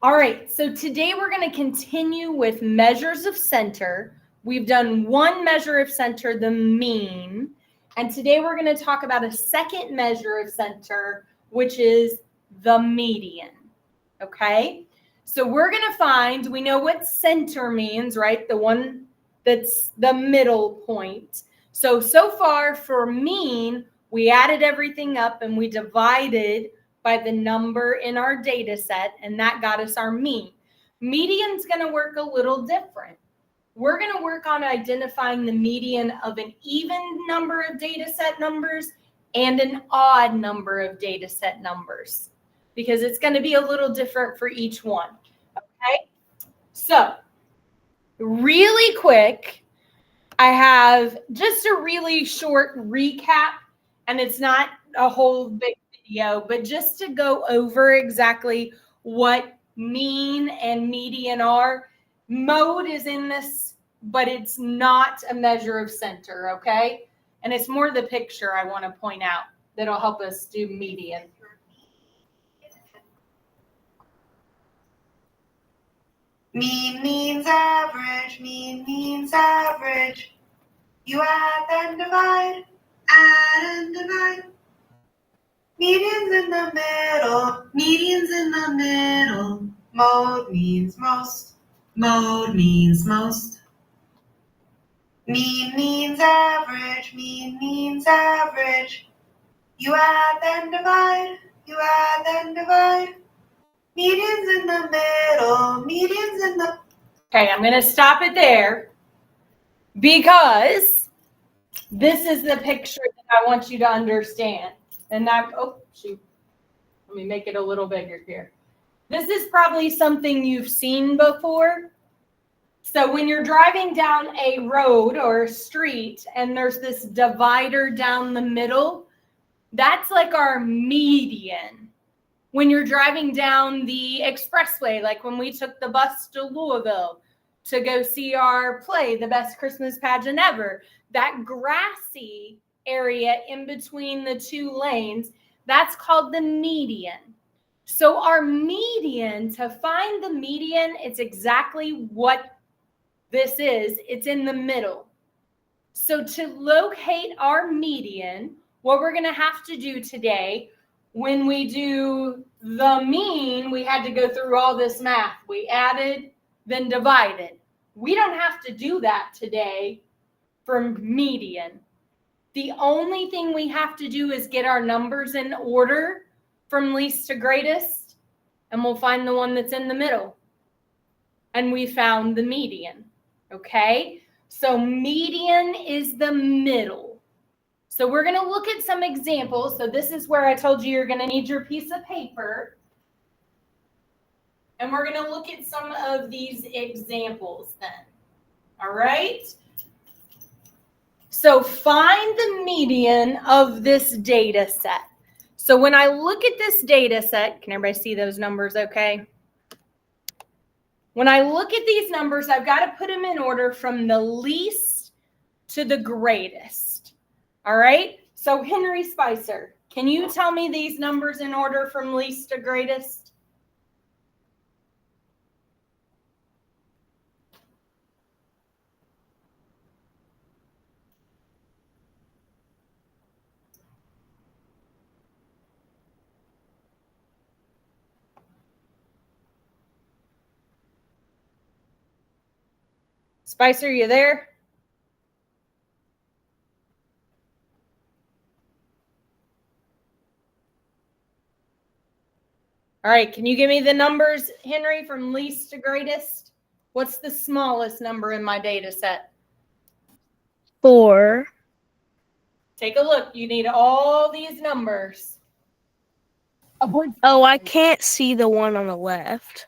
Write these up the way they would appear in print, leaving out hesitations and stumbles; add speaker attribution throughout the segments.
Speaker 1: All right, so today we're going to continue with measures of center. We've done one measure of center, the mean, and today we're going to talk about a second measure of center, which is the median, okay? So we're going to find, we know what center means, right? The one that's the middle point. So far for mean, we added everything up and we divided by the number in our data set, and that got us our mean. Median's going to work a little different. We're going to work on identifying the median of an even number of data set numbers and an odd number of data set numbers, because it's going to be a little different for each one. Okay, so really quick, I have just a really short recap, and it's not a whole big video, but just to go over exactly what mean and median are. Mode is in this, but it's not a measure of center, okay? And it's more the picture I want to point out that'll help us do median.
Speaker 2: Mean means average, mean means average. You add and divide, add and divide. Median's in the middle, median's in the middle. Mode means most, mode means most. Mean means average, mean means average. You add and divide, you add and divide. Median's in the middle, median's in the...
Speaker 1: Okay, I'm going to stop it there because this is the picture that I want you to understand. And that, oh, shoot. Let me make it a little bigger here. This is probably something you've seen before. So when you're driving down a road or a street and there's this divider down the middle, that's like our median. When you're driving down the expressway, like when we took the bus to Louisville to go see our play, The Best Christmas Pageant Ever, that grassy area in between the two lanes, that's called the median. So our median, to find the median, it's exactly what this is. It's in the middle. So to locate our median, what we're going to have to do today, when we do the mean, we had to go through all this math. We added, then divided. We don't have to do that today for median. The only thing we have to do is get our numbers in order from least to greatest, and we'll find the one that's in the middle. And we found the median, okay? So median is the middle. So we're going to look at some examples. So this is where I told you you're going to need your piece of paper. And we're going to look at some of these examples then. All right? So find the median of this data set. So when I look at this data set, can everybody see those numbers okay? When I look at these numbers, I've got to put them in order from the least to the greatest. All right? So Henry Spicer, can you tell me these numbers in order from least to greatest? Spicer, you there? All right, can you give me the numbers, Henry, from least to greatest? What's the smallest number in my data set?
Speaker 3: 4.
Speaker 1: Take a look. You need all these numbers.
Speaker 3: Oh, I can't see the one on the left.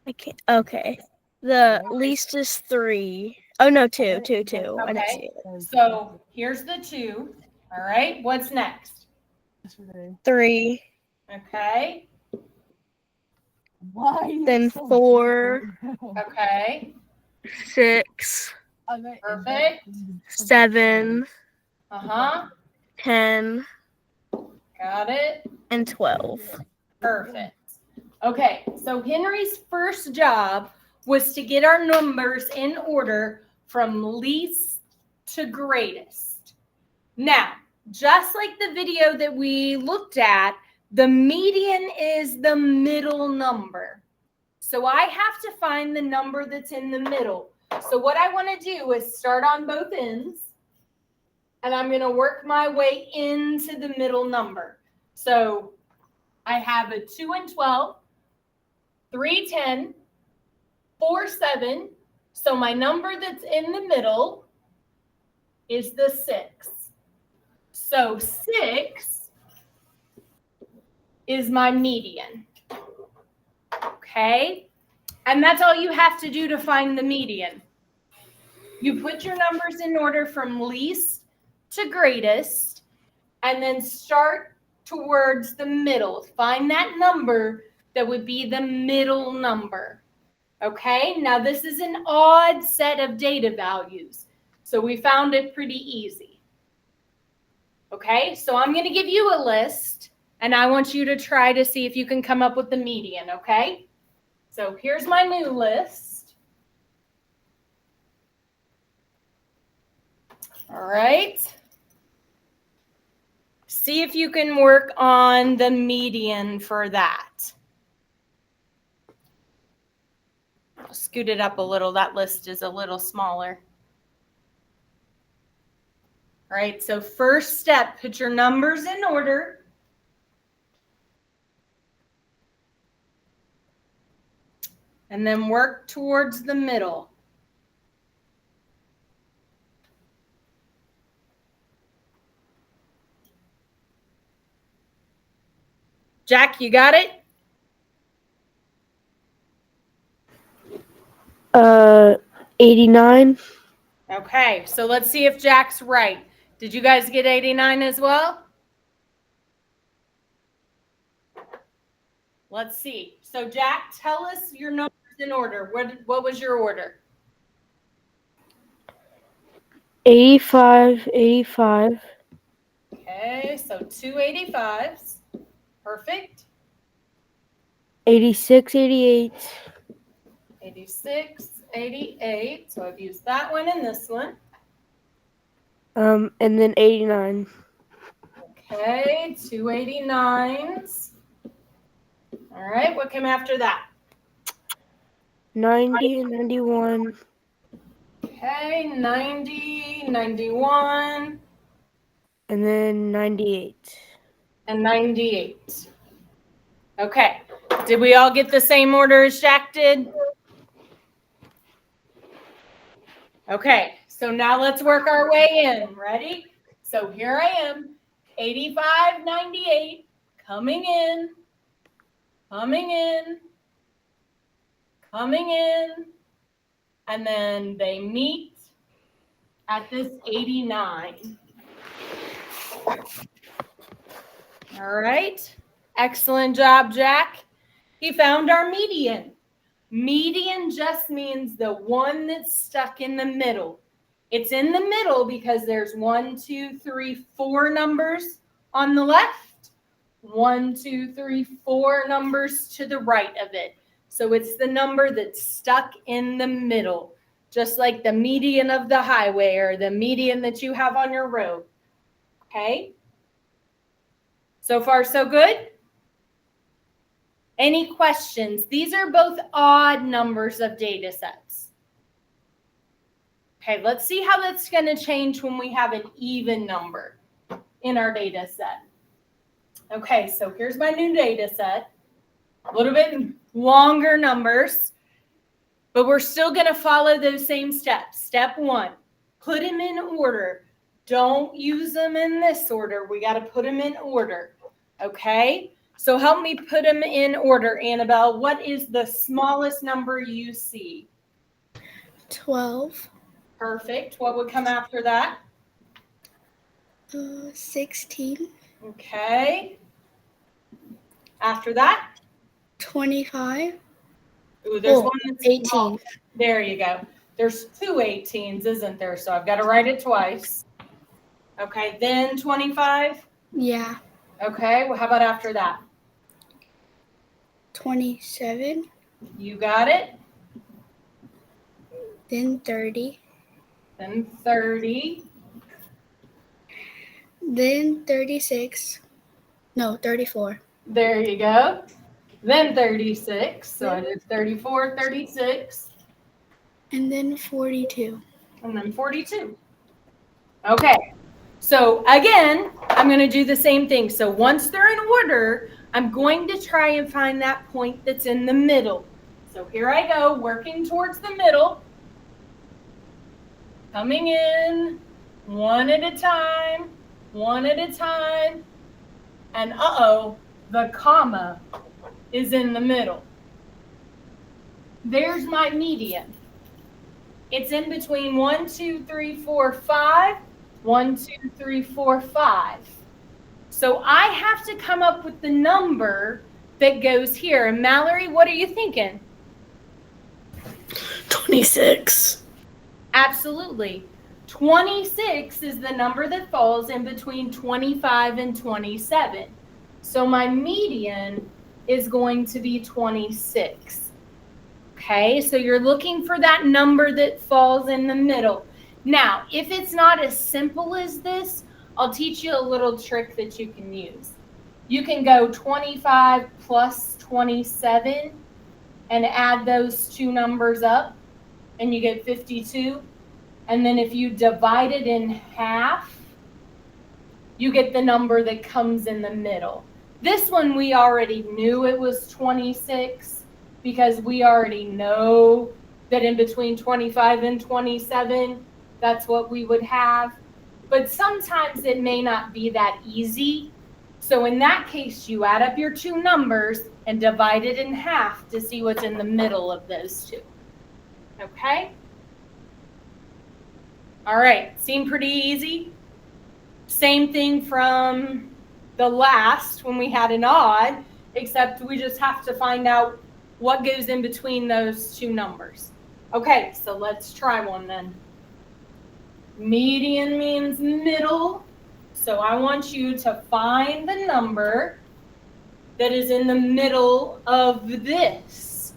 Speaker 3: I can't. Okay. The least is 3. Oh, no, 2. I didn't see it.
Speaker 1: So here's the 2. All right. What's next?
Speaker 3: 3.
Speaker 1: Okay.
Speaker 3: Then 4.
Speaker 1: Okay.
Speaker 3: 6.
Speaker 1: Perfect.
Speaker 3: 7.
Speaker 1: 10.
Speaker 3: Got it. And 12.
Speaker 1: Perfect. Okay, so Henry's first job was to get our numbers in order from least to greatest. Now, just like the video that we looked at, the median is the middle number. So I have to find the number that's in the middle. So what I want to do is start on both ends, and I'm going to work my way into the middle number. So I have a 2 and 12, 3, 10, 4, 7. So my number that's in the middle is the 6. So 6 is my median. Okay? And that's all you have to do to find the median. You put your numbers in order from least to greatest, and then start towards the middle. Find that number that would be the middle number. Okay? Now this is an odd set of data values, so we found it pretty easy. Okay? So I'm going to give you a list, and I want you to try to see if you can come up with the median, okay? So here's my new list. All right. See if you can work on the median for that. I'll scoot it up a little. That list is a little smaller. All right, so first step, put your numbers in order. And then work towards the middle. Jack, you got it?
Speaker 3: 89.
Speaker 1: Okay, so let's see if Jack's right. Did you guys get 89 as well? Let's see. So Jack, tell us your numbers in order. What was your order?
Speaker 3: 85, 85.
Speaker 1: Okay, so 2 85s. Perfect.
Speaker 3: 86, 88.
Speaker 1: 86, 88. So I've used that one and this one.
Speaker 3: And then 89.
Speaker 1: Okay, 2 89s. All right, what came after that?
Speaker 3: 90 and 91.
Speaker 1: Okay, 90, 91,
Speaker 3: And then 98.
Speaker 1: and 98. Okay, did we all get the same order as Jack did? Okay, so now let's work our way in. Ready? So here I am, 85, 98, coming in, coming in, coming in, and then they meet at this 89. All right, excellent job, Jack. He found our median. Median just means the one that's stuck in the middle. It's in the middle because there's 1, 2, 3, 4 numbers on the left, 1, 2, 3, 4 numbers to the right of it. So it's the number that's stuck in the middle, just like the median of the highway or the median that you have on your road. Okay? So far, so good? Any questions? These are both odd numbers of data sets. Okay, let's see how that's going to change when we have an even number in our data set. Okay, so here's my new data set. A little bit longer numbers, but we're still going to follow those same steps. Step 1, put them in order. Don't use them in this order. We got to put them in order. Okay? So help me put them in order, Annabelle. What is the smallest number you see?
Speaker 3: 12.
Speaker 1: Perfect. What would come after that?
Speaker 3: 16.
Speaker 1: Okay. After that?
Speaker 3: 25.
Speaker 1: Ooh, there's one that's
Speaker 3: 18.
Speaker 1: small. There you go. There's 2 18s, isn't there? So I've got to write it twice. Okay, then 25.
Speaker 3: Yeah.
Speaker 1: Okay, well, how about after that?
Speaker 3: 27,
Speaker 1: You got it.
Speaker 3: then 30,
Speaker 1: Then 30.
Speaker 3: then 36. No, 34.
Speaker 1: There you go. Then 36. So I did 34, 36,
Speaker 3: And then 42.
Speaker 1: and then 42. Okay. So again, I'm going to do the same thing. So once they're in order, I'm going to try and find that point that's in the middle. So here I go, working towards the middle. Coming in one at a time, one at a time. And uh-oh, the comma is in the middle. There's my median. It's in between 1, 2, 3, 4, 5. 1, 2, 3, 4, 5. So I have to come up with the number that goes here. And Mallory, what are you thinking?
Speaker 3: 26.
Speaker 1: Absolutely. 26 is the number that falls in between 25 and 27. So my median is going to be 26. Okay, so you're looking for that number that falls in the middle. Now, if it's not as simple as this, I'll teach you a little trick that you can use. You can go 25 plus 27 and add those two numbers up, and you get 52. And then if you divide it in half, you get the number that comes in the middle. This one we already knew it was 26 because we already know that in between 25 and 27, that's what we would have. But sometimes it may not be that easy. So in that case, you add up your two numbers and divide it in half to see what's in the middle of those two. Okay? All right, seem pretty easy? Same thing from the last when we had an odd, except we just have to find out what goes in between those two numbers. Okay, so let's try one then. Median means middle, so I want you to find the number that is in the middle of this.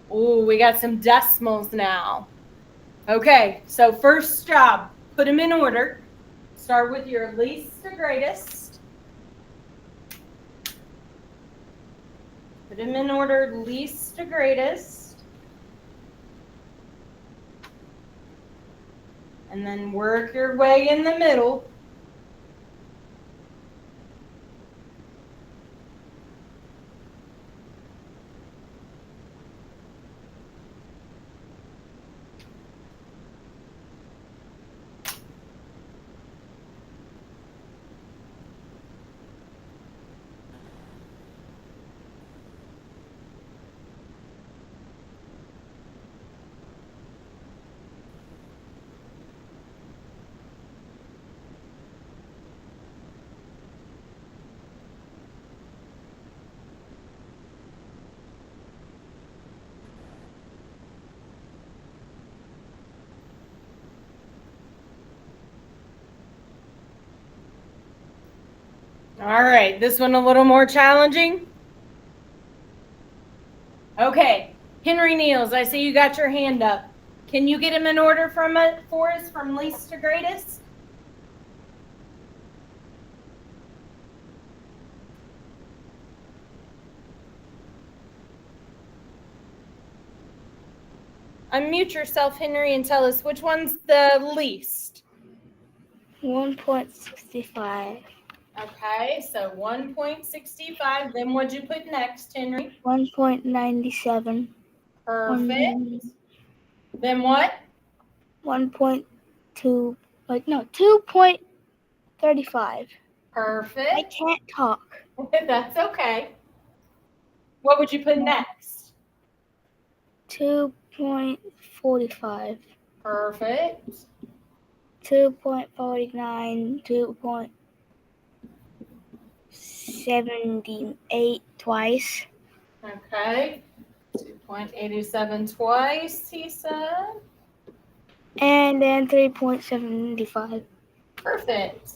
Speaker 1: Oh, we got some decimals now. Okay, so first job, put them in order. Start with your least to greatest. Put them in order, least to greatest. And then work your way in the middle. All right, this one a little more challenging. Okay, Henry Niels, I see you got your hand up. Can you get him in order for us from least to greatest? Unmute yourself, Henry, and tell us which one's the least.
Speaker 3: 1.65.
Speaker 1: Okay, so 1.65. Then what'd you put next, Henry?
Speaker 3: 1.97.
Speaker 1: Perfect. Then what?
Speaker 3: 2.35.
Speaker 1: Perfect.
Speaker 3: I can't talk.
Speaker 1: That's okay. What would you put next?
Speaker 3: 2.45.
Speaker 1: Perfect.
Speaker 3: 2.49. 2.78 twice.
Speaker 1: Okay. 2.87 twice, he said.
Speaker 3: And then 3.75.
Speaker 1: Perfect.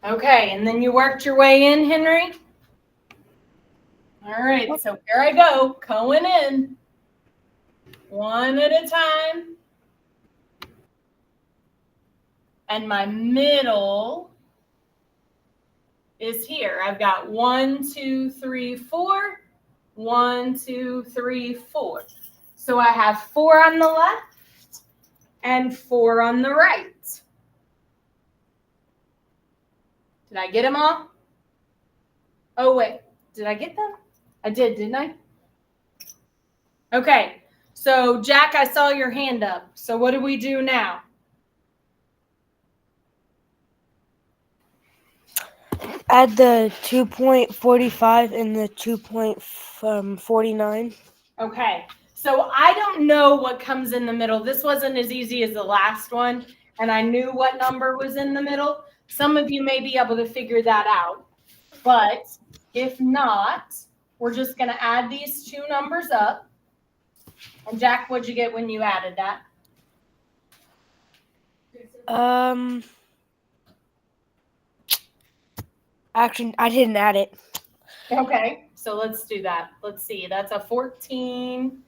Speaker 1: Okay, and then you worked your way in, Henry? All right, so here I go, going in. One at a time. And my middle is here. I've got 1, 2, 3, 4. 1, 2, 3, 4. So I have 4 on the left and 4 on the right. Did I get them all? Oh, wait. Did I get them? I did, didn't I? Okay. So, Jack, I saw your hand up. So what do we do now?
Speaker 3: Add the 2.45 and the 2.49.
Speaker 1: Okay. So I don't know what comes in the middle. This wasn't as easy as the last one, and I knew what number was in the middle. Some of you may be able to figure that out, but if not, we're just going to add these two numbers up. And Jack, what'd you get when you added that?
Speaker 3: Actually, I didn't add it.
Speaker 1: Okay, so let's do that. Let's see. That's a 14,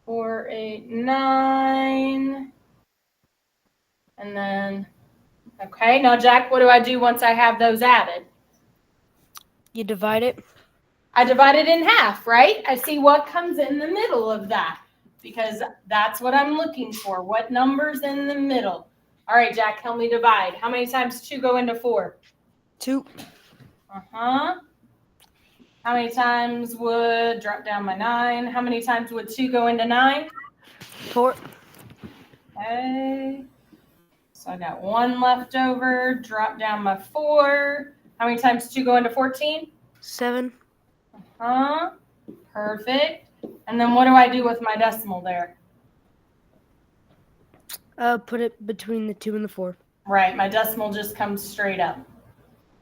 Speaker 1: 4, 8, 9. And then, okay, now Jack, what do I do once I have those added?
Speaker 3: You divide it.
Speaker 1: I divide it in half, right? I see what comes in the middle of that because that's what I'm looking for. What number's in the middle? All right, Jack, help me divide. How many times 2 go into 4?
Speaker 3: 2.
Speaker 1: How many times would, drop down my 9, how many times would 2 go into 9?
Speaker 3: 4.
Speaker 1: Okay. So I got 1 left over, drop down my 4. How many times 2 go into 14?
Speaker 3: 7.
Speaker 1: Perfect. And then what do I do with my decimal there?
Speaker 3: Put it between the 2 and the 4.
Speaker 1: Right, my decimal just comes straight up.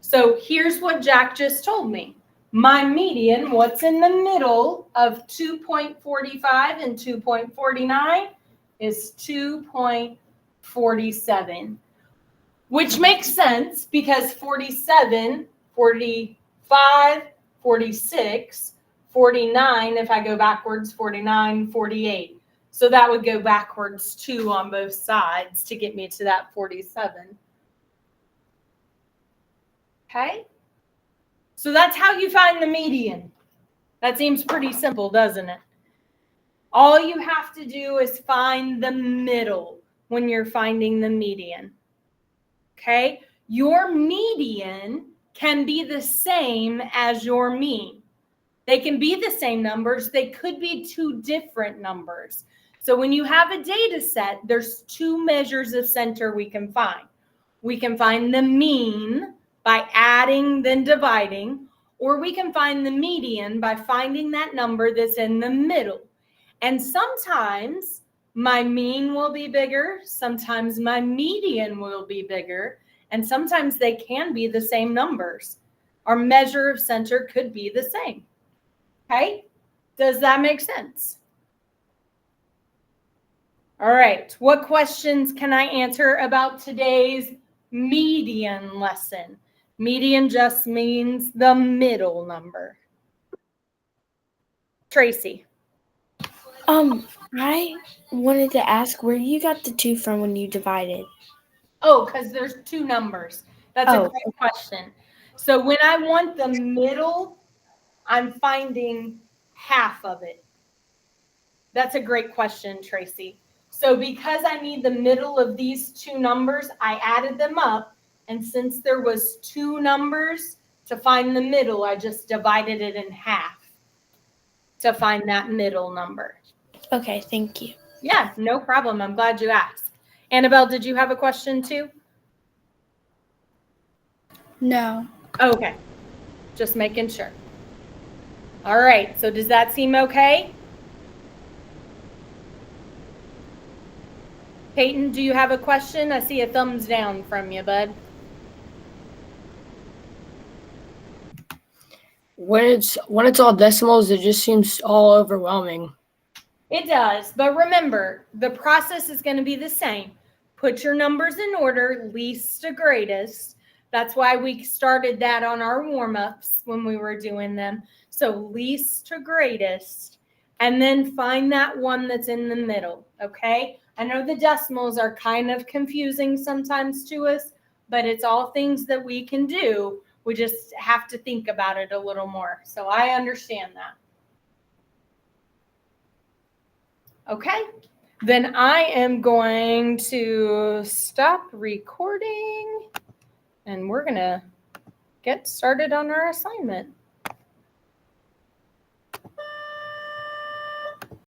Speaker 1: So here's what Jack just told me. My median, what's in the middle of 2.45 and 2.49 is 2.47, which makes sense because 47, 45, 46, 49, if I go backwards, 49, 48. So that would go backwards 2 on both sides to get me to that 47. Okay? So that's how you find the median. That seems pretty simple, doesn't it? All you have to do is find the middle when you're finding the median. Okay? Your median can be the same as your mean. They can be the same numbers. They could be 2 different numbers. So when you have a data set, there's 2 measures of center we can find. We can find the mean by adding, then dividing, or we can find the median by finding that number that's in the middle. And sometimes my mean will be bigger, sometimes my median will be bigger, and sometimes they can be the same numbers. Our measure of center could be the same. Okay? Does that make sense? All right. What questions can I answer about today's median lesson? Median just means the middle number. Tracy.
Speaker 3: I wanted to ask where you got the 2 from when you divided.
Speaker 1: Oh, because there's 2 numbers. That's a
Speaker 3: Oh.
Speaker 1: great question. So when I want the middle, I'm finding half of it. That's a great question, Tracy. So because I need the middle of these 2 numbers, I added them up. And since there was 2 numbers to find the middle, I just divided it in half to find that middle number.
Speaker 3: Okay, thank you.
Speaker 1: Yeah, no problem. I'm glad you asked. Annabelle, did you have a question too?
Speaker 3: No.
Speaker 1: Okay, just making sure. All right, so does that seem okay? Peyton, do you have a question? I see a thumbs down from you, bud.
Speaker 4: When it's all decimals, it just seems all overwhelming.
Speaker 1: It does, but remember, the process is going to be the same. Put your numbers in order, least to greatest. That's why we started that on our warm-ups when we were doing them. So least to greatest, and then find that one that's in the middle, okay? I know the decimals are kind of confusing sometimes to us, but it's all things that we can do. We just have to think about it a little more. So I understand that. Okay, then I am going to stop recording and we're going to get started on our assignment.